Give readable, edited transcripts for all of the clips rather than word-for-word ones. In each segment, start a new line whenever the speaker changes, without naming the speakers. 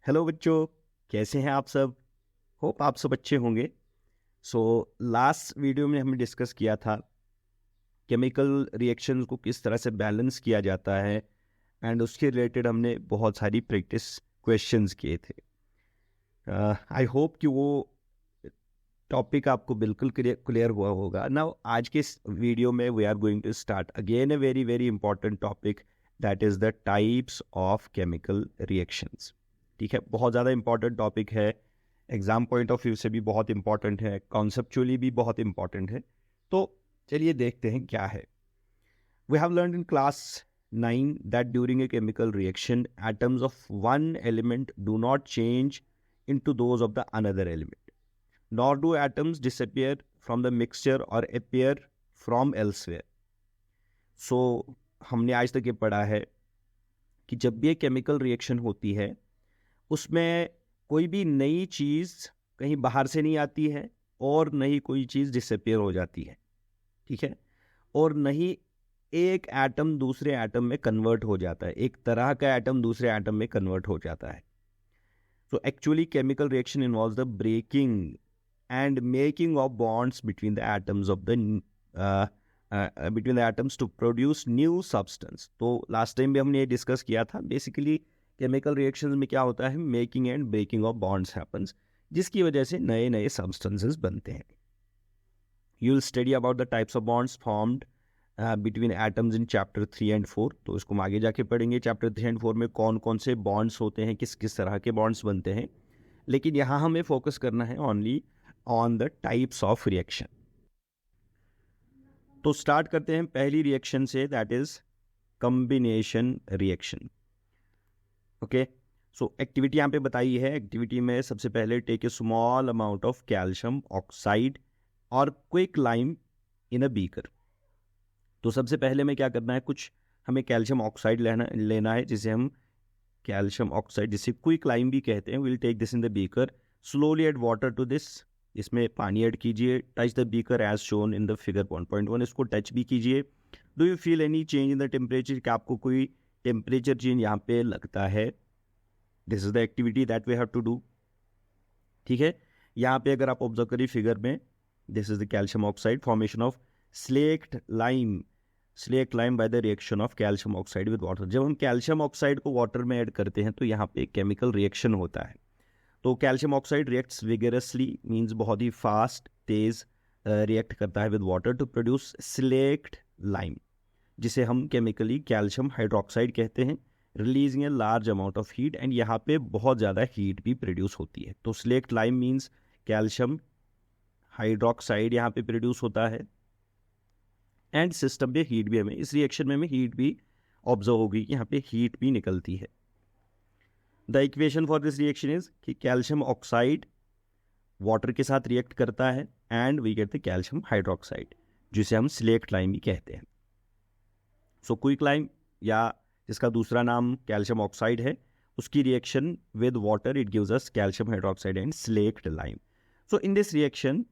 Hello बच्चों, कैसे हैं आप सब। होप आप सब अच्छे होंगे। सो लास्ट वीडियो में हमने डिस्कस किया था केमिकल रिएक्शंस को किस तरह से बैलेंस किया जाता है एंड उसके रिलेटेड हमने बहुत सारी प्रैक्टिस क्वेश्चंस किए थे। आई होप कि वो टॉपिक आपको बिल्कुल क्लियर हुआ होगा। नाउ आज के इस वीडियो में we are going to start again a very very important topic, that is the types of chemical reactions. ठीक है, बहुत ज़्यादा इंपॉर्टेंट टॉपिक है, एग्जाम पॉइंट ऑफ व्यू से भी बहुत इंपॉर्टेंट है, कॉन्सेप्चुअली भी बहुत इंपॉर्टेंट है। तो चलिए देखते हैं क्या है। We have learn in class 9 that during a chemical reaction atoms of one element do not change into those of the another element, nor do atoms disappear from the mixture or appear from elsewhere. So हमने आज तक ये पढ़ा है कि जब भी एक केमिकल रिएक्शन होती है उसमें कोई भी नई चीज़ कहीं बाहर से नहीं आती है और न ही कोई चीज़ डिसअपियर हो जाती है। ठीक है, और न ही एक एटम दूसरे एटम में कन्वर्ट हो जाता है, एक तरह का एटम दूसरे एटम में कन्वर्ट हो जाता है। So actually chemical reaction involves the breaking and making of bonds between the atoms of the between the atoms to produce new substance. तो लास्ट टाइम भी हमने ये डिस्कस किया था। बेसिकली केमिकल रिएक्शंस में क्या होता है, making and breaking of bonds happens, जिसकी वजह से नए नए सब्सटेंसेस बनते हैं। You will study about the types of bonds formed between atoms in chapter 3 and 4। तो इसको हम आगे जाके पढ़ेंगे चैप्टर 3 and 4 में कौन कौन से बॉन्ड्स होते हैं, किस किस तरह के बॉन्ड्स बनते हैं। लेकिन यहाँ हमें फोकस करना है only on the types of reaction. तो स्टार्ट करते हैं पहली रिएक्शन से, that is combination reaction. Okay, so activity यहाँ पे बताई है। एक्टिविटी में सबसे पहले take a small amount of calcium oxide और quick lime in a beaker. तो सबसे पहले में क्या करना है, कुछ हमें कैल्शियम ऑक्साइड लेना है जिसे हम कैल्शियम ऑक्साइड, जिसे क्विक लाइम भी कहते हैं। Will take this in the beaker, slowly add water to this. इसमें पानी ऐड कीजिए। Touch the beaker as shown in the figure 1.1। इसको टच भी कीजिए। Do you feel any change in the temperature, क्या आपको कोई टेम्परेचर चेंज यहाँ पे लगता है। This is the activity that we have to do. ठीक है, यहाँ पे अगर आप ऑब्जर्व करिए फिगर में, this is the calcium oxide, formation of slaked lime bye the reaction of calcium oxide with water. जब हम कैल्शियम ऑक्साइड को वाटर में ऐड करते हैं तो यहाँ पे केमिकल रिएक्शन होता है। तो calcium oxide reacts vigorously, means बहुत ही फास्ट, तेज रिएक्ट करता है with water to produce slaked lime, जिसे हम केमिकली कैल्शियम हाइड्रोक्साइड कहते हैं, releasing a large amount of heat. And यहाँ पे बहुत ज़्यादा हीट भी प्रोड्यूस होती है। तो slaked lime means calcium hydroxide यहाँ पे प्रोड्यूस होता है एंड सिस्टम पे हीट भी, हमें इस रिएक्शन में हमें हीट भी ऑब्जर्व होगी कि यहाँ पे हीट भी निकलती है। The equation for this reaction is कि कैल्शियम ऑक्साइड वाटर के साथ रिएक्ट करता है and we get the calcium hydroxide, जिसे हम स्लेक्ट लाइम भी कहते हैं। सो क्विक लाइम, या जिसका दूसरा नाम कैल्शियम ऑक्साइड है, उसकी reaction with water it gives us calcium hydroxide and slaked lime. So in this reaction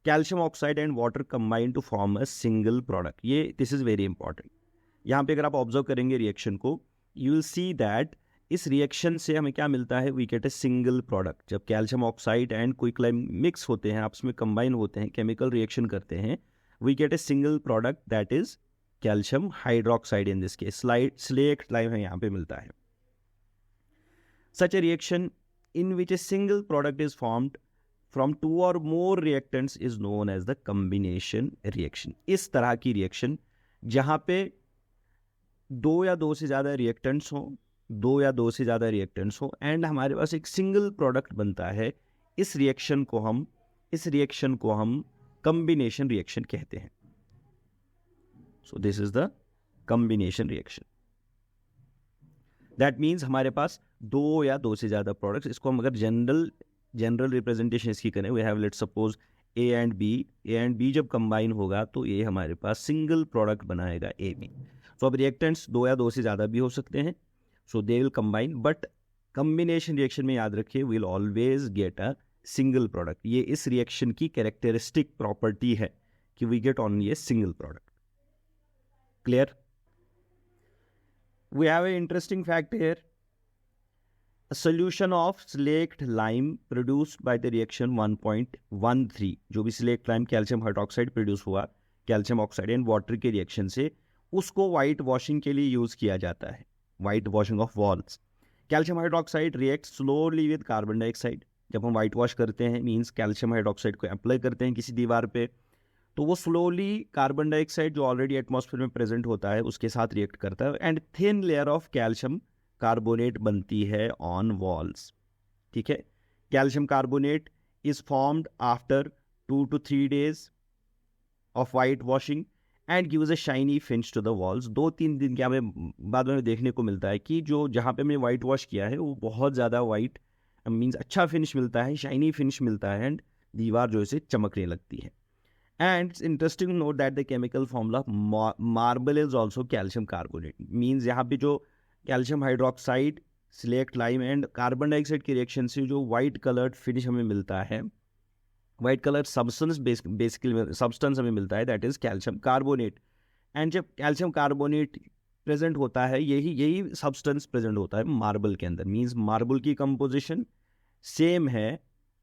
calcium oxide and water combine to form a single product. ये दिस इज वेरी इंपॉर्टेंट। यहाँ पे अगर आप observe करेंगे reaction को, you will see that इस reaction से हमें क्या मिलता है, we get a single product. जब calcium oxide and quick lime mix होते हैं, आपस में कंबाइन होते हैं, केमिकल रिएक्शन करते हैं, we get a single product that is calcium hydroxide. In this case slaked lime है यहाँ पे मिलता है। Such a reaction in which a single product is formed from two or more reactants is known as the combination reaction। इस तरह की reaction जहां पे दो या दो से ज्यादा रिएक्टेंट्स हो एंड हमारे पास एक सिंगल प्रोडक्ट बनता है, इस रिएक्शन को हम कॉम्बिनेशन रिएक्शन कहते हैं। So this is the combination reaction. That means हमारे पास दो या दो से ज्यादा प्रोडक्ट्स, इसको हम अगर जनरल रिप्रेजेंटेशन इसकी करें, we have let's suppose A and B जब कंबाइन होगा तो ये हमारे पास सिंगल प्रोडक्ट बनाएगा ए बी। सो अब रिएक्टेंट्स दो या दो से ज़्यादा भी हो सकते हैं, so they will combine, but combination reaction में याद रखिए will always get a single product. ये इस रिएक्शन की कैरेक्टरिस्टिक प्रॉपर्टी है कि we get only a single product. Clear? We have a interesting fact here solution of slaked lime produced by the reaction 1.13, जो भी slaked lime calcium hydroxide produce हुआ calcium oxide and water के reaction से, उसको white washing के लिए use किया जाता है, white washing of walls. Calcium hydroxide react slowly with carbon dioxide. जब हम वाइट वॉश करते हैं मींस कैल्शियम हाइड्रोक्साइड को अप्लाई करते हैं किसी दीवार पे, तो वो स्लोली कार्बन डाइऑक्साइड जो ऑलरेडी एटमॉस्फेयर में प्रेजेंट होता है उसके साथ रिएक्ट करता है and thin layer of calcium carbonate बनती है ऑन वॉल्स। ठीक है, calcium carbonate is formed after 2 to 3 days of white washing and gives a shiny finish to the walls. 2-3 दिन के हमें बाद में देखने को मिलता है कि जो जहाँ पे हमने वाइट वॉश किया है वो बहुत ज़्यादा वाइट मीन्स अच्छा फिनिश मिलता है, शाइनी फिनिश मिलता है एंड दीवार जो है चमकने लगती है। And it's interesting note that the chemical formula marble is also calcium carbonate. Means यहाँ पे जो calcium hydroxide, slaked lime and carbon dioxide की रिएक्शन से जो वाइट कलर्ड फिनिश हमें मिलता है, white colour substance basically substance हमें मिलता है, that is calcium carbonate. And जब कैल्शियम कार्बोनेट प्रेजेंट होता है, यही सब्सटेंस प्रेजेंट होता है मार्बल के अंदर। मीन्स मार्बल की कंपोजिशन सेम है,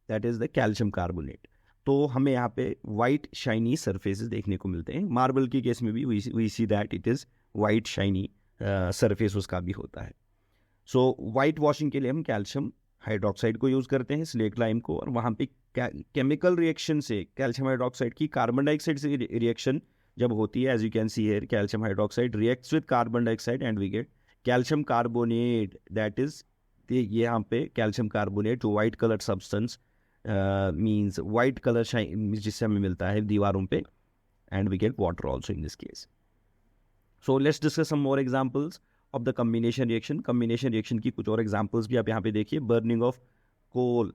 that is the calcium carbonate. तो हमें यहाँ पे वाइट शाइनी सरफेसेस देखने को मिलते हैं। मार्बल की केस में भी we see that it is white shiny surface उसका भी होता है। सो वाइट वॉशिंग के लिए हम कैल्शियम हाइड्रोक्साइड को यूज़ करते हैं, स्लेट लाइम को, और वहाँ पे केमिकल रिएक्शन से कैल्शियम हाइड्रोक्साइड की कार्बन डाइऑक्साइड से रिएक्शन जब होती है, as you can see here, calcium hydroxide reacts with carbon dioxide and we get calcium carbonate, that is ये यहाँ पे कैल्शियम कार्बोनेट जो white colour substance means white colour shine जिससे हमें मिलता है दीवारों पे, and we get water also in this case. So let's discuss some more examples of the combination reaction. Combination reaction की कुछ और एग्जांपल्स भी आप यहाँ पे देखिए। बर्निंग ऑफ कोल,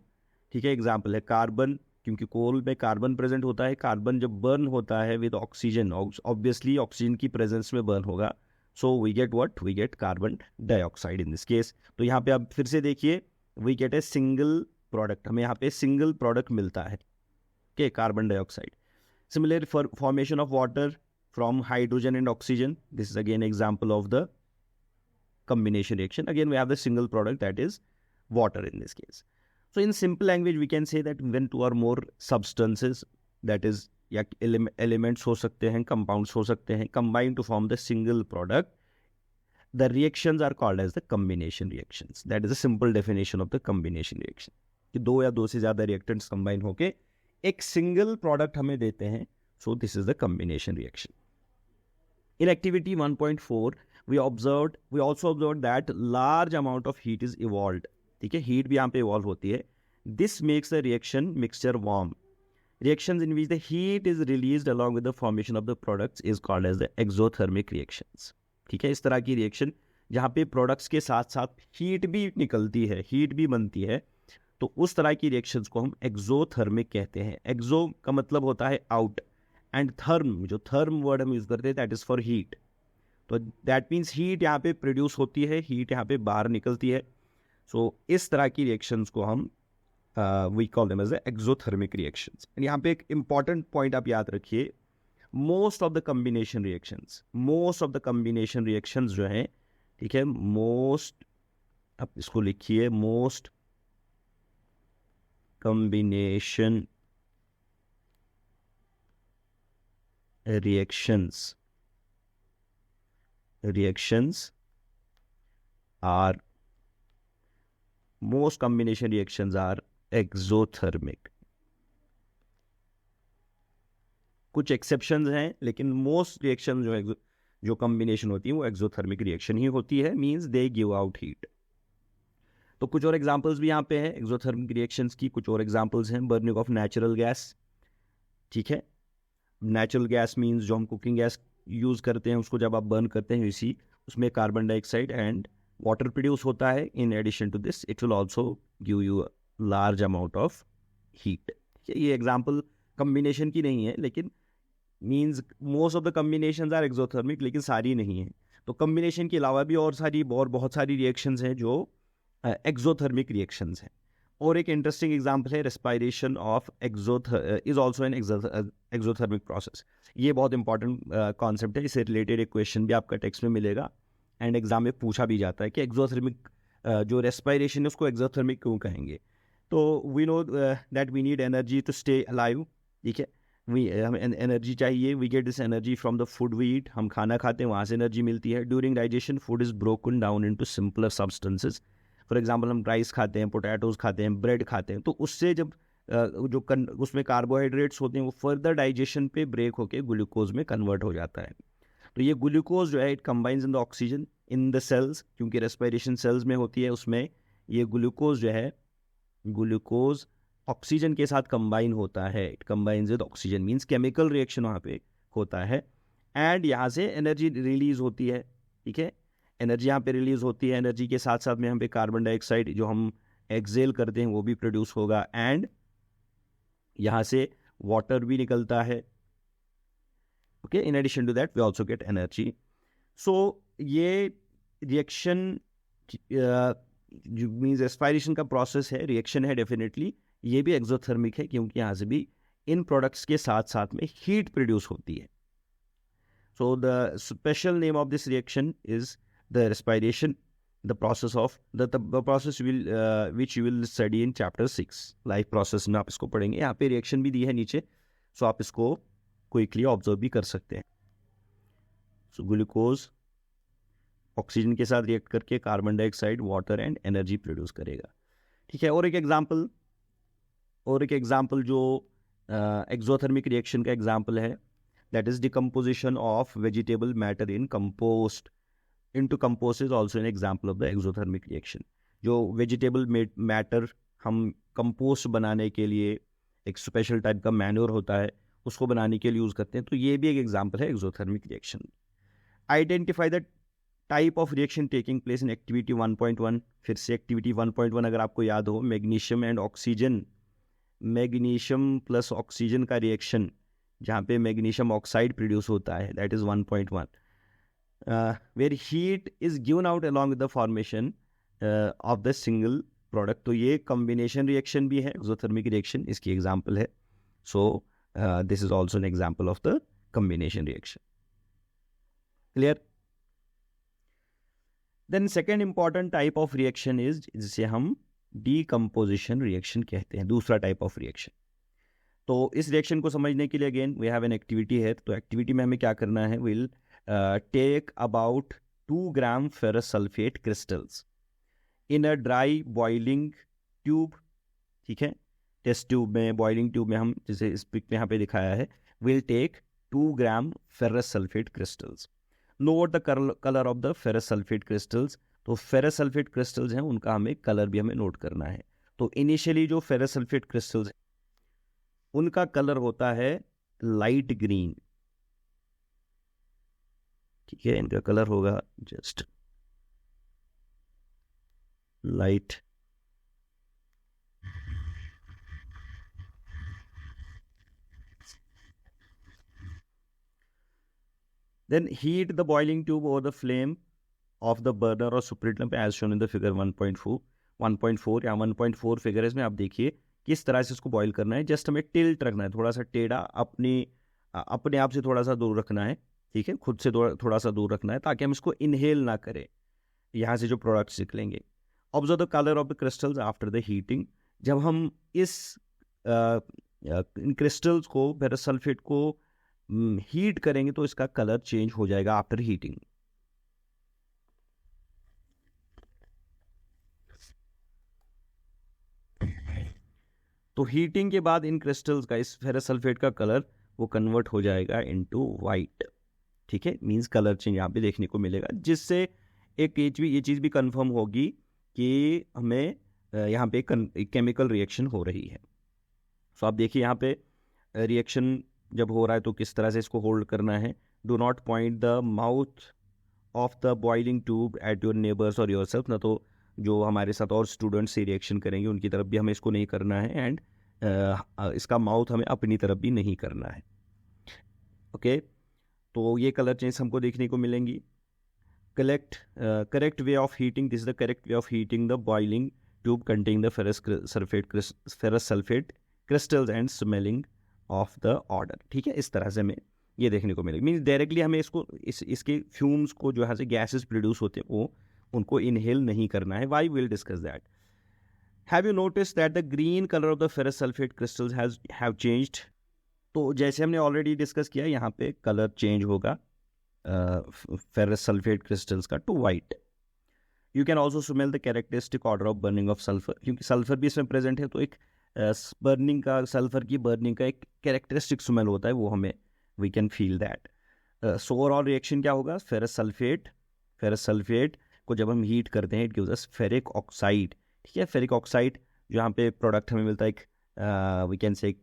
ठीक है, एग्जांपल है कार्बन, क्योंकि कोल में कार्बन प्रेजेंट होता है। कार्बन जब बर्न होता है विद ऑक्सीजन, ऑब्वियसली ऑक्सीजन की प्रेजेंस में बर्न होगा, so we get what, we get carbon dioxide in this case. तो यहाँ पे आप फिर से देखिए, we get a single product, हमें यहाँ पे सिंगल प्रोडक्ट मिलता है, okay, carbon dioxide. Similar formation of water from hydrogen and oxygen, this is again example of the combination reaction. Again we have the single product, that is water in this case. So in simple language we can say that when two or more substances, that is या elements हो सकते हैं, compounds हो सकते हैं, combine to form the single product, the reactions are called as the combination reactions. That is a simple definition of the combination reaction, कि दो या दो से ज़्यादा reactants combine होके एक single product हमें देते हैं. So this is the combination reaction. In activity 1.4, we also observed that large amount of heat is evolved. ठीक है, heat भी यहाँ पे evolve होती है. This makes the reaction mixture warm. Reactions in which the heat is released along with the formation of the products is called as the exothermic reactions. ठीक है, इस तरह की रिएक्शन जहाँ पे प्रोडक्ट्स के साथ साथ हीट भी निकलती है, हीट भी बनती है, तो उस तरह की रिएक्शंस को हम एक्सोथर्मिक कहते हैं. एक्सो का मतलब होता है आउट, एंड थर्म, जो थर्म वर्ड हम यूज करते हैं, दैट इज फॉर हीट. तो दैट मीन्स हीट यहाँ पे प्रोड्यूस होती है, हीट यहाँ पे बाहर निकलती है. सो इस तरह की रिएक्शंस को हम we call them as exothermic reactions. And यहाँ पे एक इंपॉर्टेंट पॉइंट आप याद रखिए, most of the combination reactions जो हैं, ठीक है, मोस्ट, आप इसको लिखिए, most combination reactions are exothermic. कुछ एक्सेप्शंस हैं, लेकिन मोस्ट रिएक्शन जो कॉम्बिनेशन होती है वो एक्सोथर्मिक रिएक्शन ही होती है, means they give out heat. तो कुछ और एग्जांपल्स भी यहाँ पे हैं एक्सोथर्मिक रिएक्शंस की. कुछ और एग्जांपल्स हैं, बर्निंग ऑफ नेचुरल गैस. ठीक है, नेचुरल गैस मींस जो हम कुकिंग गैस यूज़ करते हैं, उसको जब आप बर्न करते हैं, इसी उसमें carbon dioxide and water produce होता है. In addition to this it will also give you large amount of heat. ये एग्जांपल कम्बिनेशन की नहीं है, लेकिन means most of the combinations are exothermic, लेकिन सारी नहीं है. तो कम्बिनेशन के अलावा भी और बहुत सारी रिएक्शंस हैं जो एक्सोथर्मिक रिएक्शंस हैं. और एक इंटरेस्टिंग एग्जांपल है, respiration of is also an exothermic process. ये बहुत इंपॉर्टेंट कॉन्सेप्ट है, इससे रिलेटेड एक क्वेश्चन भी आपका टेक्स्ट में मिलेगा एंड एग्जाम में पूछा भी जाता है कि एक्सोथर्मिक जो रेस्पायरेशन है उसको एक्सोथर्मिक क्यों कहेंगे? तो we know that we need energy to stay alive, ठीक है, हमें एनर्जी चाहिए, we get this energy from the food we eat, हम खाना खाते हैं वहाँ से एनर्जी मिलती है। During digestion food is broken down into simpler substances, for example हम राइस खाते हैं, पोटैटोज खाते हैं, ब्रेड खाते हैं, तो उससे जब उसमें कार्बोहाइड्रेट्स होते हैं वो फर्दर डाइजेशन पे ब्रेक होके ग्लूकोज में कन्वर्ट हो जाता है। तो ये ग्लूकोज जो है it combines in the oxygen in the cells, क्योंकि रेस्पिरेशन सेल्स में होती है, उसमें ये ग्लूकोज जो है, ग्लूकोज ऑक्सीजन के साथ कंबाइन होता है, it combines with oxygen, means chemical reaction वहाँ पे होता है, एंड यहाँ से एनर्जी रिलीज होती है, ठीक है, एनर्जी यहाँ पे रिलीज होती है, एनर्जी के साथ साथ में यहाँ पे कार्बन डाइऑक्साइड जो हम एक्सेल करते हैं वो भी प्रोड्यूस होगा, एंड यहाँ से वाटर भी निकलता है, okay, in addition to that we also get energy. So ये रिएक्शन मीन्स एस्पायरेशन का प्रोसेस है, रिएक्शन है डेफिनेटली, ये भी एक्सोथर्मिक है क्योंकि यहाँ से भी इन प्रोडक्ट्स के साथ साथ में हीट प्रोड्यूस होती है। So the special name of this reaction is the respiration, the process of the process will which you will study in chapter 6 life process में आप इसको पढ़ेंगे। यहाँ पे रिएक्शन भी दी है नीचे, सो आप इसको क्विकली ऑब्जर्व भी कर सकते हैं। सो ग्लूकोज ऑक्सीजन के साथ रिएक्ट करके carbon dioxide, water and energy produce करेगा, ठीक है। और एक एग्जाम्पल जो एक्सोथर्मिक रिएक्शन का एग्जाम्पल है, that is decomposition of vegetable matter in compost into compost is also an example of the exothermic reaction। जो वेजिटेबल मैटर हम कंपोस्ट बनाने के लिए, एक स्पेशल टाइप का मैन्योर होता है, उसको बनाने के लिए यूज करते हैं, तो ये भी एक एग्जांपल है exothermic reaction. Identify the type of reaction taking place in activity 1.1। फिर से एक्टिविटी 1.1 अगर आपको याद हो, magnesium and oxygen, magnesium plus oxygen का रिएक्शन जहाँ पे मैग्नीशियम ऑक्साइड प्रोड्यूस होता है, that is 1.1। where heat is given out along with the formation of the single product। तो ये combination reaction भी है, exothermic reaction इसकी example है। So this is also an example of the combination reaction। Clear? Then second important type of reaction is जिसे हम decomposition reaction कहते हैं, दूसरा type of reaction। तो इस reaction को समझने के लिए again we have an activity है, तो activity में हमें क्या करना है, we'll take about 2 gram ferrous sulfate crystals in a dry boiling tube, ठीक है, टेस्ट ट्यूब में, बॉइलिंग ट्यूब में हम जैसे इस पिक में यहाँ पे दिखाया है, we'll take 2 gram ferrous sulfate crystals। Note the color of the ferrous sulfate crystals। तो ferrous sulfate crystals हैं, उनका हमें कलर भी हमें नोट करना है। तो इनिशियली जो ferrous sulfate crystals उनका कलर होता है लाइट ग्रीन, ठीक है, इनका कलर होगा just light then heat the boiling tube over the flame of the burner और spirit lamp as shown in the figure 1.4 या 1.4 फिगर है, इसमें आप देखिए किस तरह से इसको बॉईल करना है। जस्ट हमें टिल्ट रखना है, थोड़ा सा टेढ़ा अपने आप से थोड़ा सा दूर रखना है, ठीक है, खुद से थोड़ा सा दूर रखना है ताकि हम इसको इनहेल ना करें, यहाँ से जो प्रोडक्ट्स निकलेंगे। Observe the colour of the crystals after the heating. जब हम इन क्रिस्टल्स को, फेरस सल्फेट को हीट करेंगे तो इसका कलर चेंज हो जाएगा आफ्टर हीटिंग। तो हीटिंग के बाद इन क्रिस्टल्स का, इस फेरस सल्फेट का कलर वो कन्वर्ट हो जाएगा इनटू वाइट, ठीक है, मींस कलर चेंज यहाँ पे देखने को मिलेगा, जिससे एक ये चीज़ भी कंफर्म होगी कि हमें यहाँ पे केमिकल रिएक्शन हो रही है। सो आप देखिए यहाँ पे रिएक्शन जब हो रहा है तो किस तरह से इसको होल्ड करना है। Do not point the mouth of the boiling tube at your neighbours और योरसेल्फ, ना तो जो हमारे साथ और स्टूडेंट्स से रिएक्शन करेंगे उनकी तरफ भी हमें इसको नहीं करना है, एंड इसका माउथ हमें अपनी तरफ भी नहीं करना है, ओके। तो ये कलर चेंज हमको देखने को मिलेंगी। Correct way of heating, this is the correct way of heating the boiling tube containing the ferrous sulphate crystals and smelling of the order, ठीक है, इस तरह से हमें ये देखने को मिलेगा। मीन्स डायरेक्टली हमें इसको इसके फ्यूम्स को जो यहाँ से गैसेस प्रोड्यूस होते हैं वो उनको इनहेल नहीं करना है. Why, will discuss that. Have you notice that the green colour of the ferrous sulphate crystals have changed. तो जैसे हमने ऑलरेडी डिस्कस किया, यहाँ पे कलर चेंज होगा फेरस सल्फेट क्रिस्टल्स का to white. You can also smell the characteristic order of burning of sulphur, क्योंकि sulphur भी इसमें प्रेजेंट है, तो एक बर्निंग का, सल्फर की बर्निंग का एक कैरेक्टरिस्टिक स्मेल होता है, वो हमें we can feel that. So overall reaction क्या होगा, फेरस सल्फेट को जब हम हीट करते हैं, it gives us ferric oxide. ठीक है, फेरिक ऑक्साइड जो यहाँ पे प्रोडक्ट हमें मिलता है, एक we can say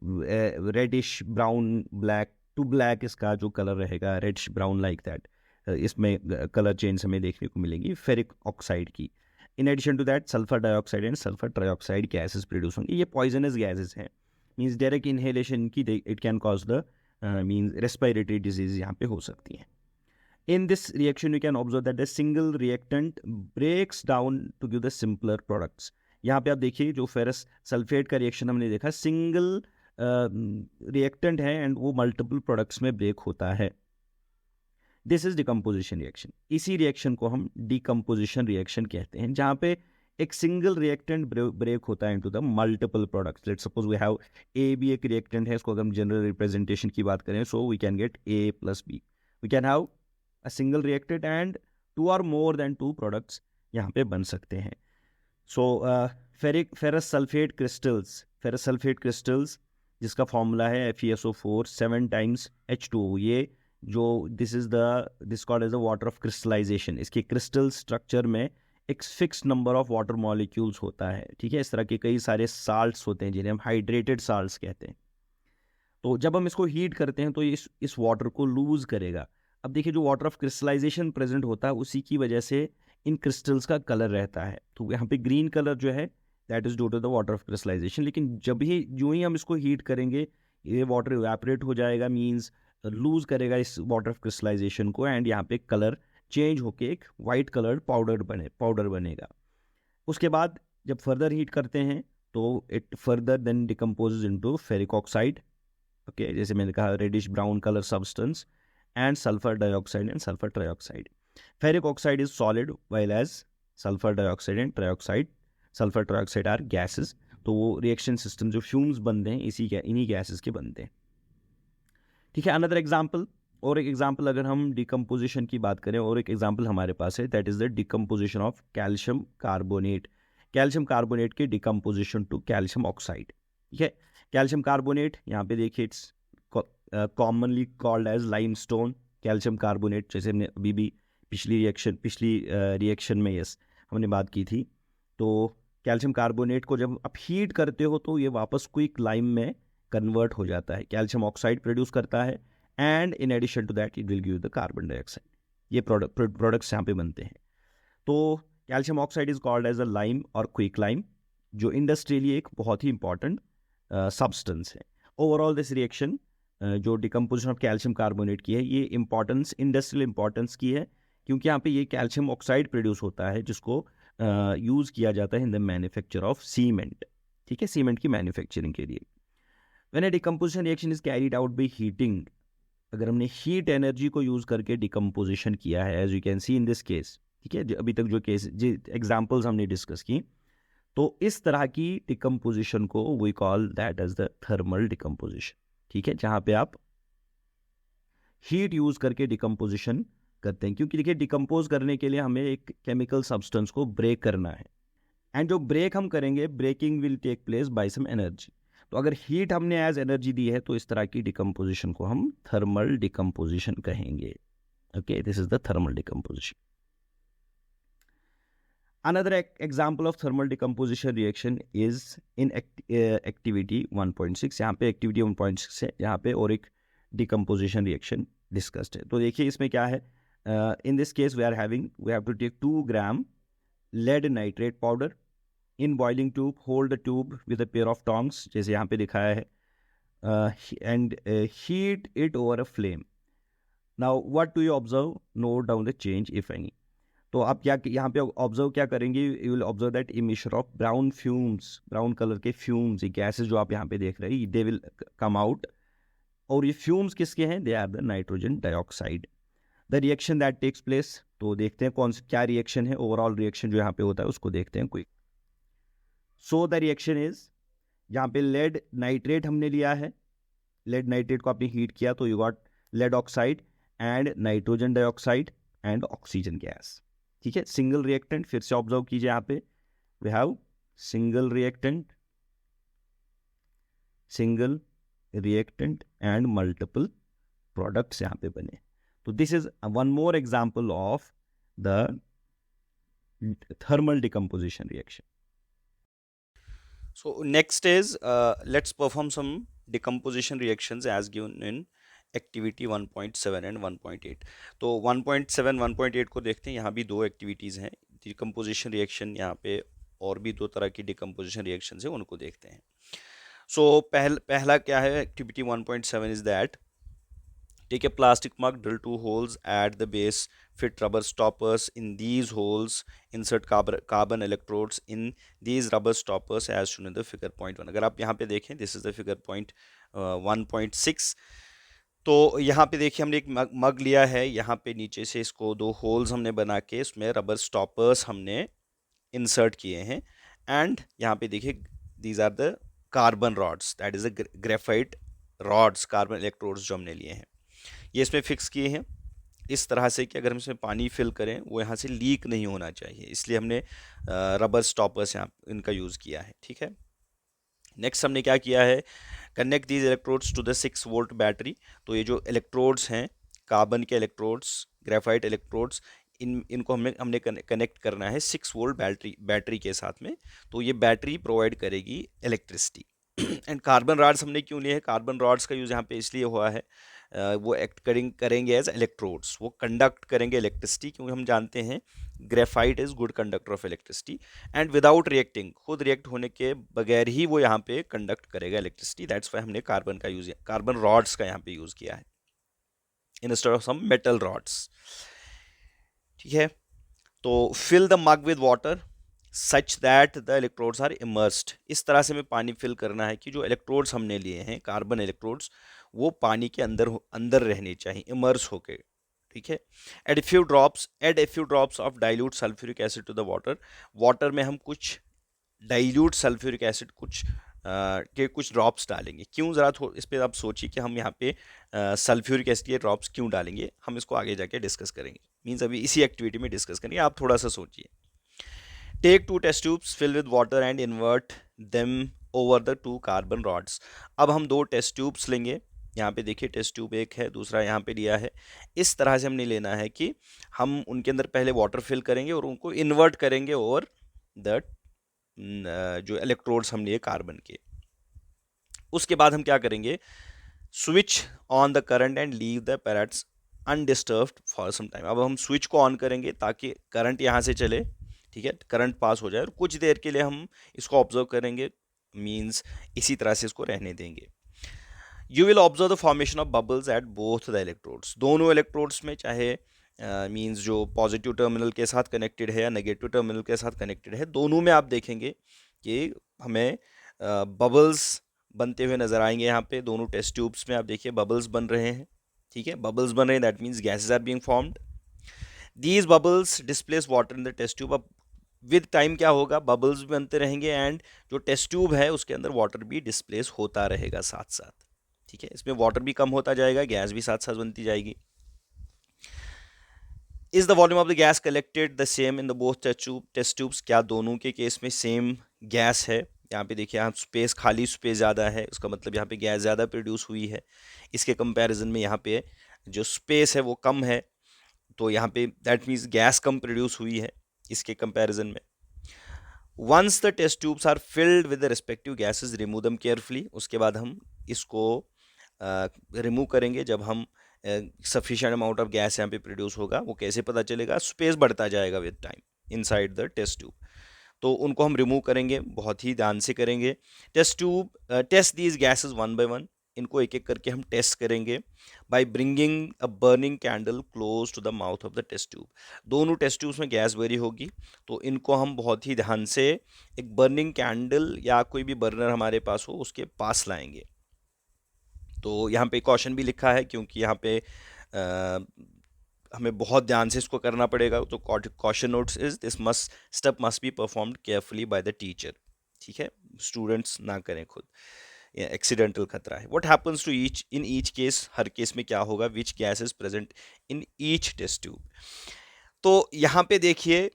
reddish brown black to black, इसका जो कलर रहेगा रेडिश ब्राउन लाइक दैट. इसमें कलर चेंज हमें देखने को मिलेंगी फेरिक ऑक्साइड की. In addition to that sulphur dioxide and sulphur trioxide gases produce होंगे. ये पॉइजनस गैसेस हैं, मीन्स डायरेक्ट इनहेलेशन की it can cause the means respiratory disease यहाँ पे हो सकती है. In this reaction, you can observe that the single reactant breaks down to give the simpler products. यहाँ पे आप देखिए, जो फेरस सल्फेट का रिएक्शन हमने देखा, सिंगल रिएक्टेंट है एंड वो मल्टीपल प्रोडक्ट्स में ब्रेक होता है. This is decomposition reaction. इसी रिएक्शन को हम डिकम्पोजिशन रिएक्शन कहते हैं, जहाँ पे एक सिंगल रिएक्टेंट ब्रेक होता है into the multiple products. Let's suppose we have a भी एक रिएक्टेंट है, इसको अगर हम जनरल रिप्रेजेंटेशन की बात करें, so we can get A plus B. We can have a single reactant and two or more than two products यहाँ पे बन सकते हैं. So ferrous sulfate crystals जिसका फॉर्मूला है FeSO4 7 times H2O. ये जो this called as the water of crystallization. इसके क्रिस्टल स्ट्रक्चर में एक fix number of water molecules होता है. ठीक है, इस तरह के कई सारे साल्ट्स होते हैं जिन्हें हम हाइड्रेटेड साल्ट्स कहते हैं. तो जब हम इसको हीट करते हैं तो इस वाटर को लूज करेगा. अब देखिए, जो वाटर ऑफ क्रिस्टलाइजेशन प्रेजेंट होता है, उसी की वजह से इन क्रिस्टल्स का कलर रहता है. तो यहाँ पे ग्रीन कलर जो है that is due to the water of crystallisation. लेकिन जो ही हम इसको हीट करेंगे, ये वाटर इवेपोरेट हो जाएगा, मींस लूज करेगा इस वाटर ऑफ क्रिस्टलाइजेशन को, एंड यहाँ पे कलर चेंज होके एक वाइट कलर पाउडर बनेगा. उसके बाद जब फर्दर हीट करते हैं तो it further then decomposes into ferric oxide. Okay, जैसे मैंने कहा, reddish brown colour substance and sulfur dioxide and sulfur trioxide. Ferric oxide is solid, while as sulfur dioxide and sulfur trioxide are gases. तो वो reaction system जो fumes बनते हैं इन्हीं gases के बनते हैं. ठीक है, अनदर एग्जाम्पल, और एक एग्जाम्पल अगर हम डिकम्पोजिशन की बात करें, और एक एग्जाम्पल हमारे पास है, that is the decomposition of calcium carbonate. Calcium carbonate के डिकम्पोजिशन टू कैल्शियम ऑक्साइड. ठीक है, कैल्शियम कार्बोनेट यहाँ पे देखिए, it's commonly called as limestone. Calcium carbonate, जैसे हमने अभी भी पिछली रिएक्शन में हमने बात की थी. तो कैल्शियम कार्बोनेट को जब आप हीट करते हो तो ये वापस क्विक लाइम में कन्वर्ट हो जाता है, कैल्शियम ऑक्साइड प्रोड्यूस करता है, and in addition to that it will give the carbon dioxide. ये प्रोडक्ट्स यहाँ पे बनते हैं. तो calcium oxide is called as a lime और क्विक लाइम, जो इंडस्ट्रियली एक बहुत ही इंपॉर्टेंट सब्सटेंस है. ओवरऑल दिस रिएक्शन जो डिकम्पोजिशन ऑफ कैल्शियम कार्बोनेट की है, ये इंडस्ट्रियल इंपॉर्टेंस की है, क्योंकि यहाँ पे ये कैल्शियम ऑक्साइड प्रोड्यूस होता है जिसको यूज़ किया जाता है in the manufacture of cement. ठीक है, सीमेंट की मैन्युफैक्चरिंग के लिए. When a decomposition reaction is carried out by heating, अगर हमने हीट एनर्जी को यूज़ करके डिकम्पोजिशन किया है, as you can see in this case. ठीक है, अभी तक जो एग्जाम्पल्स हमने डिस्कस की, तो इस तरह की डिकम्पोजिशन को we call that as the thermal decomposition. ठीक है, जहां पे आप हीट यूज करके डिकम्पोजिशन करते हैं, क्योंकि देखिए, डिकम्पोज करने के लिए हमें एक केमिकल सब्सटेंस को ब्रेक करना है, एंड जो ब्रेक हम करेंगे, breaking will take place by some energy. तो अगर हीट हमने एज एनर्जी दी है, तो इस तरह की डिकम्पोजिशन को हम थर्मल डिकम्पोजिशन कहेंगे. Okay, this is the thermal decomposition. Another example of thermal decomposition reaction is in activity 1.6. यहाँ पे activity 1.6 है, यहाँ पे और एक decomposition reaction discussed है. तो देखिए इसमें क्या है, in this case we have to take 2 gram lead nitrate powder in boiling tube, hold the tube with a pair of tongs, जैसे यहाँ पे दिखाया है, and heat it over a flame. Now what do you observe? Note down the change if any. तो आप क्या यहाँ पे ऑब्जर्व क्या करेंगे, you will observe that emission of brown fumes, brown colour के फ्यूम्स, ये गैसेस जो आप यहाँ पे देख रहे हैं, दे विल कम आउट. और ये फ्यूम्स किसके हैं? They are the nitrogen dioxide. The reaction that takes place, तो देखते हैं कौन सा क्या रिएक्शन है, ओवरऑल रिएक्शन जो यहाँ पे होता है उसको देखते हैं quick. So the reaction is, यहाँ पे लेड नाइट्रेट हमने लिया है, लेड नाइट्रेट को आपने हीट किया तो you got lead oxide and nitrogen dioxide and oxygen gas. ठीक है, सिंगल रिएक्टेंट, फिर से ऑब्जर्व कीजिए यहाँ पे we have single reactant and multiple products यहाँ पे बने। तो this is one more example of the thermal decomposition reaction.
So next is let's perform some decomposition reactions as given in activity 1.7 and 1.8. तो 1.7 1.8 को देखते हैं, यहाँ भी दो एक्टिविटीज़ हैं डिकम्पोजिशन रिएक्शन, यहाँ पे और भी दो तरह की डिकम्पोजिशन रिएक्शन है उनको देखते हैं। सो पहला क्या है, activity 1.7 is that take a plastic mug, drill 2 holes at the base, fit rubber stoppers in these holes, insert carbon electrodes in these rubber stoppers as shown in the figure point 1. अगर आप यहाँ पे देखें, this is the figure point 1.6. तो यहाँ पे देखिए हमने एक मग लिया है, यहाँ पे नीचे से इसको दो होल्स हमने बना के इसमें रबर स्टॉपर्स हमने इंसर्ट किए हैं, एंड यहाँ पे देखिए these are the carbon rods, that is the graphite rods, carbon electrodes जो हमने लिए हैं ये इसमें फिक्स किए हैं इस तरह से कि अगर हम इसमें पानी फिल करें वो यहाँ से लीक नहीं होना चाहिए, इसलिए हमने रबर स्टॉपर्स यहाँ इनका यूज़ किया है। ठीक है, नेक्स्ट हमने क्या किया है, connect these electrodes to the 6 volt battery. तो ये जो इलेक्ट्रोड्स हैं, कार्बन के इलेक्ट्रोड्स, ग्रेफाइट इलेक्ट्रोड्स, इनको हमने कनेक्ट करना है 6 वोल्ट बैटरी के साथ में। तो ये बैटरी प्रोवाइड करेगी इलेक्ट्रिसिटी। एंड कार्बन रॉड्स हमने क्यों लिए हैं, कार्बन रॉड्स का यूज़ यहाँ पे इसलिए हुआ है वो एक्ट करेंगे एज इलेक्ट्रोड्स, वो कंडक्ट करेंगे इलेक्ट्रिसिटी, क्योंकि हम जानते हैं graphite is good conductor of electricity and without reacting, खुद रिएक्ट होने के बगैर ही वो यहाँ पे कंडक्ट करेगा इलेक्ट्रिसिटी। दैट्स वाई हमने कार्बन रॉड्स का यहाँ पे यूज़ किया है instead of some metal rods. ठीक है, तो fill the mug with water such that the electrodes are immersed, इस तरह से हमें पानी फिल करना है कि जो इलेक्ट्रोड्स हमने लिए हैं कार्बन इलेक्ट्रोड्स वो पानी के अंदर रहने चाहिए, इमर्स होके। ठीक है, add a few drops of dilute sulphuric acid to the water में हम कुछ डाइल्यूट सल्फ्यूरिक एसिड कुछ ड्रॉप्स डालेंगे। क्यों, ज़रा इस पर आप सोचिए कि हम यहाँ पे सल्फ्यूरिक एसिड के ड्रॉप्स क्यों डालेंगे, हम इसको आगे जाके डिस्कस करेंगे, मीन्स अभी इसी एक्टिविटी में डिस्कस करेंगे, आप थोड़ा सा सोचिए। Take 2 test tubes fill with water and invert them over the 2 carbon rods. अब हम 2 टेस्ट ट्यूब्स लेंगे, यहाँ पे देखिए टेस्ट ट्यूब एक है, दूसरा यहाँ पे लिया है। इस तरह से हमने लेना है कि हम उनके अंदर पहले वाटर फिल करेंगे और उनको इन्वर्ट करेंगे और द जो इलेक्ट्रोड्स हम लिए कार्बन के, उसके बाद हम क्या करेंगे, switch on the current and leave the apparatus undisturbed for some time. अब हम स्विच को ऑन करेंगे ताकि करंट यहाँ से चले, ठीक है, करंट पास हो जाए और कुछ देर के लिए हम इसको ऑब्जर्व करेंगे, मीन्स इसी तरह से इसको रहने देंगे। You will observe the formation of bubbles at both the electrodes, दोनों इलेक्ट्रोड्स में, चाहे मीन्स जो पॉजिटिव टर्मिनल के साथ कनेक्टेड है या नेगेटिव टर्मिनल के साथ कनेक्टेड है, दोनों में आप देखेंगे कि हमें बबल्स बनते हुए नजर आएंगे। यहाँ पे दोनों टेस्ट ट्यूब्स में आप देखिए बबल्स बन रहे हैं। ठीक है, बबल्स बन रहे हैं, that means gases are being formed. These bubbles displace water in the test tube. अब विद टाइम क्या होगा, बबल्स भी बनते रहेंगे एंड जो टेस्ट ट्यूब है उसके अंदर वाटर भी डिस्प्लेस होता रहेगा साथ साथ। ठीक है, इसमें वाटर भी कम होता जाएगा, गैस भी साथ साथ बनती जाएगी। Is the volume of the gas collected the same in the both test tubes, क्या दोनों के केस में सेम गैस है। यहाँ पे देखिए, यहाँ स्पेस, खाली स्पेस ज़्यादा है, उसका मतलब यहाँ पे गैस ज़्यादा प्रोड्यूस हुई है। इसके कंपैरिजन में यहाँ पे जो स्पेस है वो कम है, तो यहाँ पे दैट मीन्स गैस कम प्रोड्यूस हुई है इसके कंपैरिजन में। Once the test tubes are filled with the respective gases remove them carefully, उसके बाद हम इसको रिमूव करेंगे जब हम सफिशिएंट अमाउंट ऑफ गैस यहाँ पे प्रोड्यूस होगा। वो कैसे पता चलेगा, स्पेस बढ़ता जाएगा with time inside the test tube, तो उनको हम रिमूव करेंगे, बहुत ही ध्यान से करेंगे। Test these gases one by one, इनको एक एक करके हम टेस्ट करेंगे by bringing a burning candle close to the mouth of the test tube. दोनों टेस्ट ट्यूब्स में गैस भरी होगी, तो इनको हम बहुत ही ध्यान से एक बर्निंग कैंडल या कोई भी बर्नर हमारे पास हो उसके पास लाएंगे। तो यहाँ पे कॉशन भी लिखा है, क्योंकि यहाँ पे हमें बहुत ध्यान से इसको करना पड़ेगा। तो caution notes is this must step must be performed carefully by the teacher. ठीक है, स्टूडेंट्स ना करें खुद, एक्सीडेंटल खतरा है। What happens to each in each case, हर केस में क्या होगा, which gas is present in each test tube. तो यहाँ पे देखिए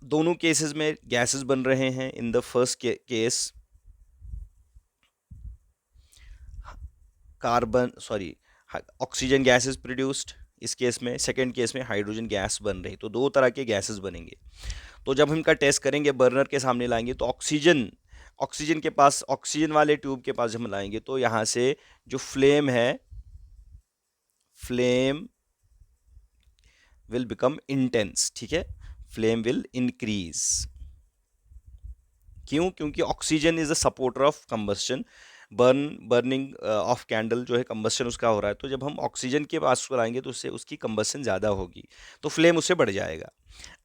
दोनों केसेस में गैसेस बन रहे हैं। In the first case carbon sorry oxygen gas is produced, इस केस में सेकेंड केस में हाइड्रोजन गैस बन रही। तो दो तरह के गैसेस बनेंगे। तो जब हम इनका टेस्ट करेंगे, बर्नर के सामने लाएंगे, तो ऑक्सीजन के पास, ऑक्सीजन वाले ट्यूब के पास जब हम लाएंगे तो यहाँ से जो फ्लेम है, फ्लेम विल बिकम इंटेंस। ठीक है, फ्लेम विल इंक्रीज। क्यों? क्योंकि oxygen is a supporter of combustion. Burning of candle जो है कंबस्शन उसका हो रहा है। तो जब हम ऑक्सीजन के पास को लाएंगे तो उससे उसकी कंबस्शन ज़्यादा होगी, तो फ्लेम उससे बढ़ जाएगा।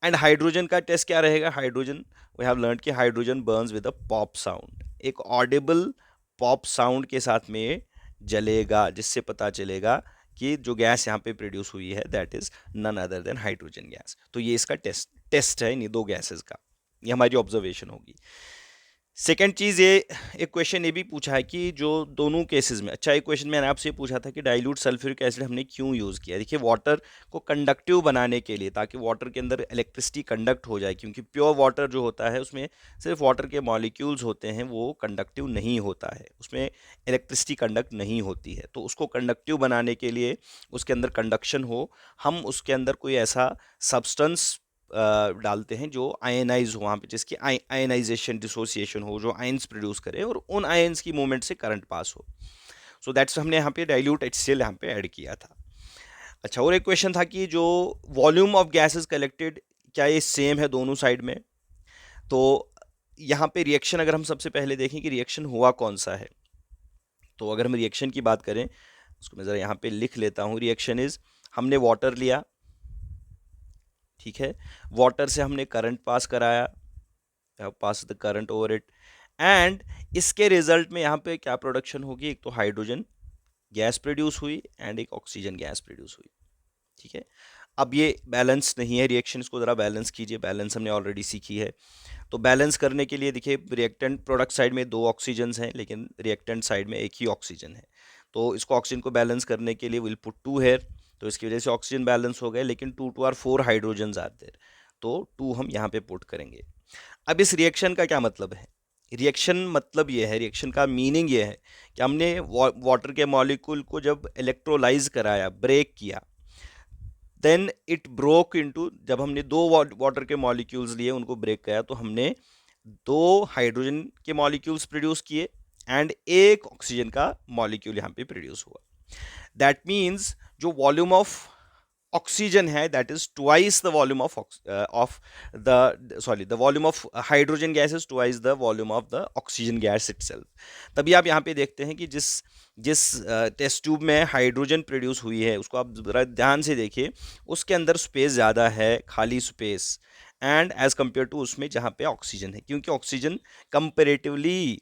एंड हाइड्रोजन का टेस्ट क्या रहेगा? हाइड्रोजन, वी हैव लर्न कि hydrogen Burns with a pop sound, एक ऑडिबल पॉप साउंड के साथ में जलेगा, जिससे पता चलेगा कि जो गैस यहाँ पे प्रोड्यूस हुई है that is none other than hydrogen gas. तो ये इसका टेस्ट है इन दो गैसेस का, ये हमारी ऑब्जर्वेशन होगी। सेकेंड चीज़, ये एक क्वेश्चन ये भी पूछा है कि जो दोनों केसेस में, अच्छा एक क्वेश्चन मैंने आपसे पूछा था कि डाइल्यूट सल्फ्यूरिक एसिड हमने क्यों यूज़ किया। देखिए वाटर को कंडक्टिव बनाने के लिए, ताकि वाटर के अंदर इलेक्ट्रिसिटी कंडक्ट हो जाए, क्योंकि प्योर वाटर जो होता है उसमें सिर्फ वाटर के मॉलिक्यूल्स होते हैं, वो कंडक्टिव नहीं होता है, उसमें इलेक्ट्रिसिटी कंडक्ट नहीं होती है। तो उसको कंडक्टिव बनाने के लिए, उसके अंदर कंडक्शन हो, हम उसके अंदर कोई ऐसा सब्सटेंस डालते हैं जो आयनाइज हो, वहाँ पे जिसकी आयनाइजेशन डिसोसिएशन हो, जो आयंस प्रोड्यूस करे और उन आयंस की मूवमेंट से करंट पास हो। सो दैट्स हमने यहाँ पे डाइल्यूट HCl यहाँ पे ऐड किया था। अच्छा, और एक क्वेश्चन था कि जो वॉल्यूम ऑफ गैसेस कलेक्टेड, क्या ये सेम है दोनों साइड में? तो यहाँ पे रिएक्शन अगर हम सबसे पहले देखें कि रिएक्शन हुआ कौन सा है, तो अगर हम रिएक्शन की बात करें, उसको मैं ज़रा यहाँ पे लिख लेता हूँ। रिएक्शन इज, हमने वाटर लिया, ठीक है, वाटर से हमने करंट पास कराया, pass the current over it, and इसके रिजल्ट में यहाँ पे क्या प्रोडक्शन होगी? एक तो हाइड्रोजन गैस प्रोड्यूस हुई एंड एक ऑक्सीजन गैस प्रोड्यूस हुई। ठीक है, अब ये बैलेंस नहीं है रिएक्शन, इसको ज़रा बैलेंस कीजिए। बैलेंस हमने ऑलरेडी सीखी है। तो बैलेंस करने के लिए देखिए, रिएक्टेंट प्रोडक्ट साइड में दो ऑक्सीजन्स हैं, लेकिन रिएक्टेंट साइड में एक ही ऑक्सीजन है। तो इसको ऑक्सीजन को बैलेंस करने के लिए विल पुट 2 हेयर, तो इसकी वजह से ऑक्सीजन बैलेंस हो गए, लेकिन 2 2 आर 4 हाइड्रोजन्स आर देयर, तो 2 हम यहाँ पे पुट करेंगे। अब इस रिएक्शन का क्या मतलब है? रिएक्शन मतलब ये है, रिएक्शन का मीनिंग ये है कि हमने वाटर के मॉलिक्यूल को जब इलेक्ट्रोलाइज कराया, ब्रेक किया, देन इट ब्रोक इनटू, जब हमने दो वाटर के मॉलिक्यूल्स लिए, उनको ब्रेक किया, तो हमने 2 हाइड्रोजन के मॉलिक्यूल्स प्रोड्यूस किए एंड एक ऑक्सीजन का मॉलिक्यूल यहाँ पे प्रोड्यूस हुआ। दैट मीन्स जो वॉल्यूम ऑफ ऑक्सीजन है that is twice the volume of the volume of hydrogen gas is twice the volume of the oxygen gas itself. तभी आप यहाँ पे देखते हैं कि जिस जिस टेस्ट ट्यूब में हाइड्रोजन प्रोड्यूस हुई है, उसको आप ज़रा ध्यान से देखिए, उसके अंदर स्पेस ज़्यादा है, खाली space, and as compare to उसमें जहाँ पे ऑक्सीजन है, क्योंकि ऑक्सीजन कंपेरेटिवली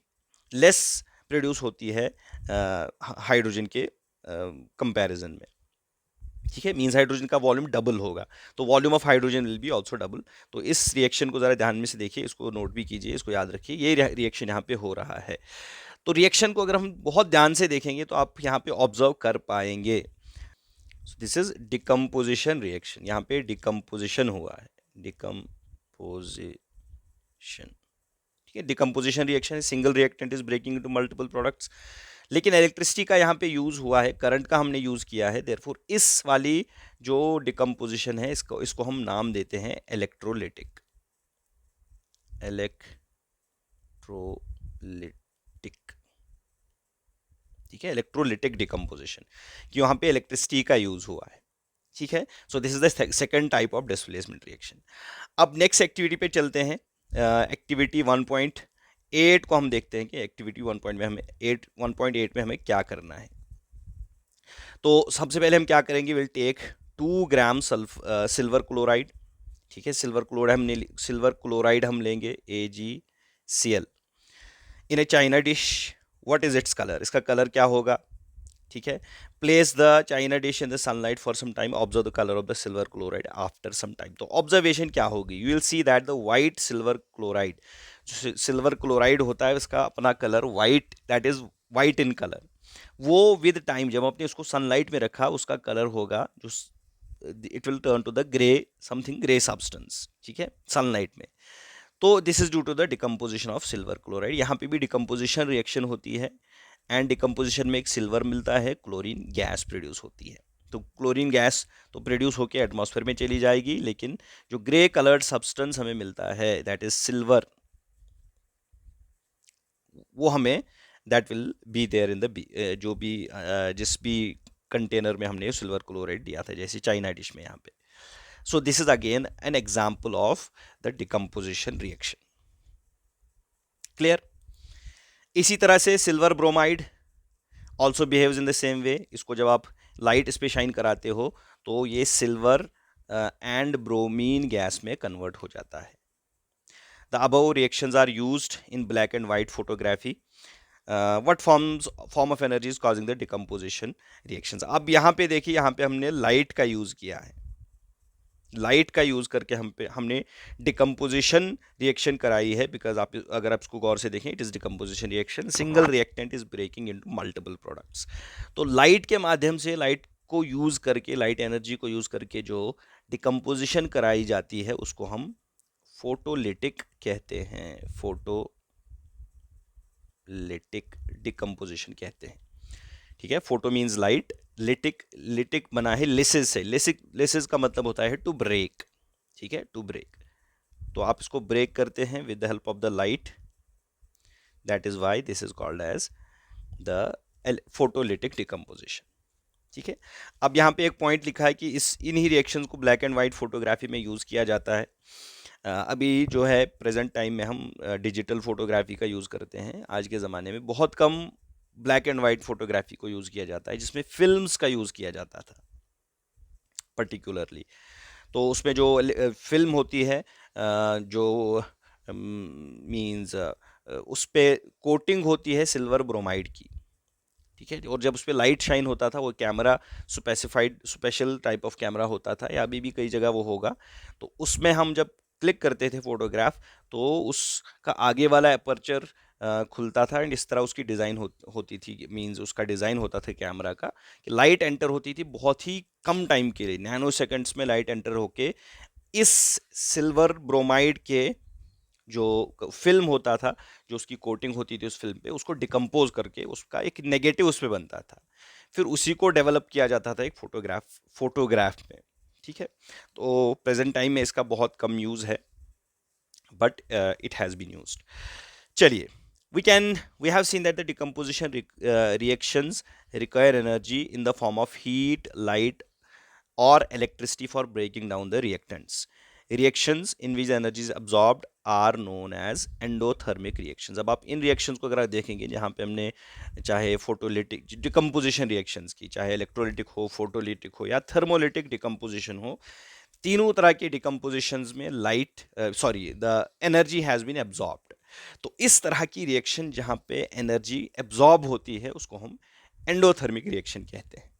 लेस प्रोड्यूस होती है हाइड्रोजन के कंपैरिजन में। ठीक है, मीन्स हाइड्रोजन का वॉल्यूम डबल होगा, तो volume of hydrogen will be also double. तो इस रिएक्शन को ज़रा ध्यान में से देखिए, इसको नोट भी कीजिए, इसको याद रखिए, ये रिएक्शन यहाँ पे हो रहा है। तो रिएक्शन को अगर हम बहुत ध्यान से देखेंगे तो आप यहाँ पे ऑब्जर्व कर पाएंगे। दिस इज डिकम्पोजिशन रिएक्शन, यहाँ पे डिकम्पोजिशन हुआ है, डिकम्पोजिशन। ठीक है, decomposition reaction, single reactant is breaking into multiple products, लेकिन इलेक्ट्रिसिटी का यहाँ पे यूज़ हुआ है, करंट का हमने यूज़ किया है, देयरफॉर इस वाली जो डिकम्पोजिशन है, इसको हम नाम देते हैं इलेक्ट्रोलिटिक। ठीक है, इलेक्ट्रोलिटिक डिकम्पोजिशन, कि वहाँ पे इलेक्ट्रिसिटी का यूज़ हुआ है। ठीक है, so this is the second type of displacement reaction. अब नेक्स्ट एक्टिविटी पे चलते हैं। एक्टिविटी 1.8 को हम देखते हैं कि एक्टिविटी 1.8 में हमें क्या करना है। तो सबसे पहले हम क्या करेंगे, will take 2 gram silver chloride. ठीक है, सिल्वर क्लोराइड हम लेंगे AgCl in a china dish. What is its colour, इसका कलर क्या होगा? ठीक है। Place the china dish in the sunlight for some time, observe the colour of the silver chloride after some time. तो observation क्या होगी, you will see that the white silver chloride, silver chloride होता है उसका अपना colour white, that is white in colour, वो with time जब आपने उसको सनलाइट में रखा उसका कलर होगा जो it will turn to the grey, something grey substance, ठीक है, सनलाइट में। तो this is due to the decomposition of silver chloride. यहाँ पे भी डिकम्पोजिशन रिएक्शन होती है एंड डिकम्पोजिशन में एक सिल्वर मिलता है, क्लोरीन गैस प्रोड्यूस होती है। तो क्लोरीन गैस तो प्रोड्यूस होकर एटमॉस्फेयर में चली जाएगी, लेकिन जो ग्रे कलर्ड सब्सटेंस हमें मिलता है दैट इज सिल्वर, वो हमें that will be there in the जो भी जिस भी कंटेनर में हमने सिल्वर क्लोराइड दिया था, जैसे चाइना डिश में यहाँ पे। So this is again an example of the decomposition reaction. Clear? इसी तरह से silver bromide also behaves in the same way. इसको जब आप लाइट इस पे शाइन कराते हो तो ये सिल्वर एंड ब्रोमीन गैस में कन्वर्ट हो जाता है। The above reactions are used in black and white photography. What form of energy is causing the decomposition reactions. अब यहाँ पे देखिए, यहाँ पे हमने लाइट का यूज किया है, लाइट का यूज करके हमने डिकम्पोजिशन रिएक्शन कराई है, बिकॉज आप अगर आप इसको गौर से देखें it is decomposition reaction, single reactant is breaking into multiple products. तो लाइट के माध्यम से, लाइट को यूज करके, लाइट एनर्जी को यूज करके जो डिकम्पोजिशन कराई जाती है उसको हम फोटोलिटिक कहते हैं, फोटोलिटिक डिकम्पोजिशन कहते हैं, ठीक है। Photo means light, lytic, lytic बना है लिसिस से, लिसिस का मतलब होता है टू ब्रेक, ठीक है, टू ब्रेक। तो आप इसको ब्रेक करते हैं with the help of the light, that is why this is called as the photolytic decomposition, ठीक है। अब यहाँ पे एक पॉइंट लिखा है कि इन ही रिएक्शंस को ब्लैक एंड व्हाइट फोटोग्राफी में यूज किया जाता है। अभी जो है प्रेजेंट टाइम में हम डिजिटल फोटोग्राफी का यूज करते हैं। आज के ज़माने में बहुत कम ब्लैक एंड वाइट फोटोग्राफी को यूज़ किया जाता है, जिसमें फिल्म्स का यूज़ किया जाता था पर्टिकुलरली। तो उसमें जो फिल्म होती है, जो मींस उस पे कोटिंग होती है सिल्वर ब्रोमाइड की, ठीक है। और जब उस पर लाइट शाइन होता था, वो camera special type of camera होता था, या अभी भी कई जगह वो होगा, तो उसमें हम जब क्लिक करते थे फोटोग्राफ तो उसका आगे वाला अपर्चर खुलता था एंड इस तरह उसकी डिज़ाइन होती थी, मींस उसका डिज़ाइन होता था कैमरा का कि लाइट एंटर होती थी बहुत ही कम टाइम के लिए, नैनो सेकंड्स में लाइट एंटर होके इस सिल्वर ब्रोमाइड के जो फिल्म होता था, जो उसकी कोटिंग होती थी उस फिल्म पे, उसको डिकम्पोज करके उसका एक नेगेटिव उस पर बनता था, फिर उसी को डेवलप किया जाता था एक फोटोग्राफ में, ठीक है। तो प्रेजेंट टाइम में इसका बहुत कम यूज़ है, but it has been used. चलिए, we have seen that the decomposition reactions require energy in the form of heat, light or electricity for breaking down the reactants. Reactions in which energy is absorbed are known as endothermic reactions. अब आप इन reactions को अगर आप देखेंगे, जहाँ पे हमने चाहे फोटोलिटिक डिकम्पोजिशन रिएक्शंस की, चाहे इलेक्ट्रोलिटिक हो, फोटोलिटिक हो या थर्मोलिटिक डिकम्पोजिशन हो, तीनों तरह के डिकम्पोजिशंस में the energy has been absorbed. तो इस तरह की रिएक्शन जहां पे एनर्जी एब्जॉर्ब होती है उसको हम एंडोथर्मिक रिएक्शन कहते हैं,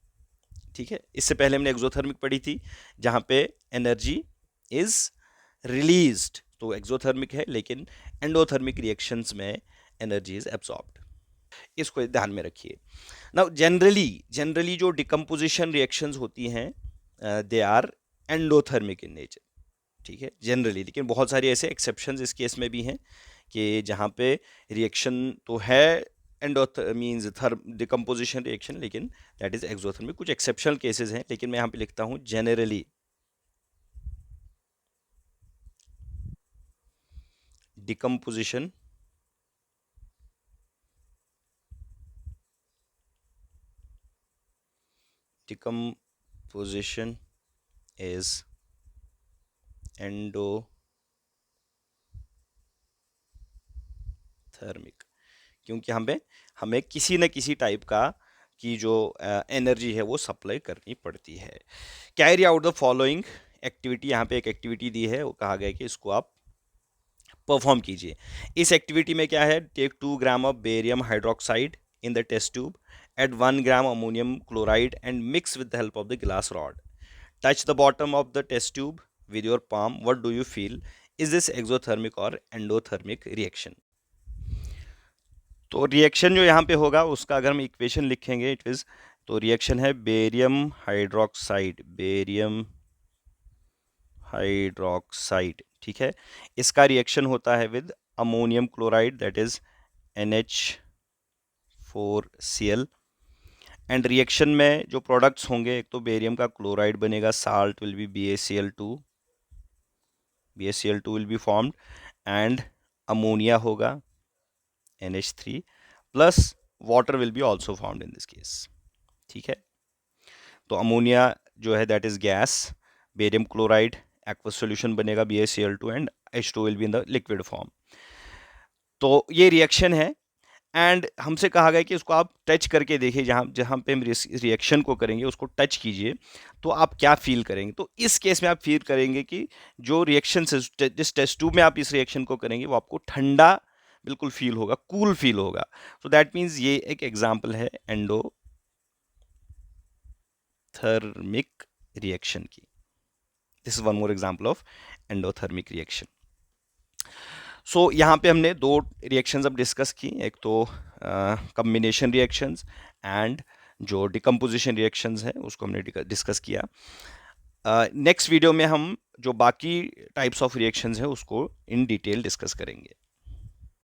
ठीक है। इससे पहले हमने एक्सोथर्मिक पढ़ी थी जहां पे एनर्जी इज रिलीज्ड, तो एक्सोथर्मिक है, लेकिन एंडोथर्मिक रिएक्शंस में एनर्जी इज एब्जॉर्ब्ड। इसको ध्यान में रखिए। नाउ जनरली जो डिकम्पोजिशन रिएक्शंस होती हैं they are endothermic in nature, ठीक है, जनरली। लेकिन बहुत सारे ऐसे एक्सेप्शंस इस केस में भी हैं कि जहाँ पे रिएक्शन तो है मींस डिकम्पोजिशन रिएक्शन, लेकिन दैट इज एक्सोथर्मिक। कुछ एक्सेप्शनल केसेस हैं, लेकिन मैं यहाँ पे लिखता हूँ जनरली डिकम्पोजिशन इज एंडोथर्मिक, क्योंकि हमें किसी न किसी टाइप की जो एनर्जी है वो सप्लाई करनी पड़ती है। Carry out the following activity, यहाँ पे एक एक्टिविटी दी है, वो कहा गया है कि इसको आप परफॉर्म कीजिए। इस एक्टिविटी में क्या है, take 2 gram of barium hydroxide in the test tube Add 1 gram ammonium chloride and mix with the help of the glass rod. Touch the bottom of the test tube with your palm. What do you feel? Is this exothermic or endothermic reaction? तो reaction जो यहाँ पे होगा उसका अगर हम equation लिखेंगे it is, तो रिएक्शन है बेरियम हाइड्रोक्साइड, ठीक है। इसका रिएक्शन होता है with ammonium chloride that is NH4Cl। And reaction में जो प्रोडक्ट्स होंगे, एक तो बेरियम का क्लोराइड बनेगा, salt will be BaCl2 will be formed, and ammonia होगा NH3 plus water will be also formed in this case, ठीक है। तो अमोनिया जो है that is gas, barium chloride aqueous solution बनेगा BaCl2 and H2 will be in the liquid form. तो ये reaction है एंड हमसे कहा गया कि इसको आप टच करके देखिए, जहाँ पे हम रिएक्शन को करेंगे उसको टच कीजिए तो आप क्या फील करेंगे। तो इस केस में आप फील करेंगे कि जो रिएक्शन से जिस टेस्ट ट्यूब में आप इस रिएक्शन को करेंगे वो आपको ठंडा बिल्कुल फील होगा, कूल फील होगा। सो दैट मीन्स ये एक एग्जाम्पल है एंडोथर्मिक रिएक्शन की। This is one more example of endothermic reaction. So यहाँ पे हमने दो रिएक्शंस अब डिस्कस की, एक तो कम्बिनेशन रिएक्शंस एंड जो डिकम्पोजिशन रिएक्शंस हैं उसको हमने डिस्कस किया। नेक्स्ट वीडियो में हम जो बाकी टाइप्स ऑफ रिएक्शंस हैं उसको इन डिटेल डिस्कस करेंगे।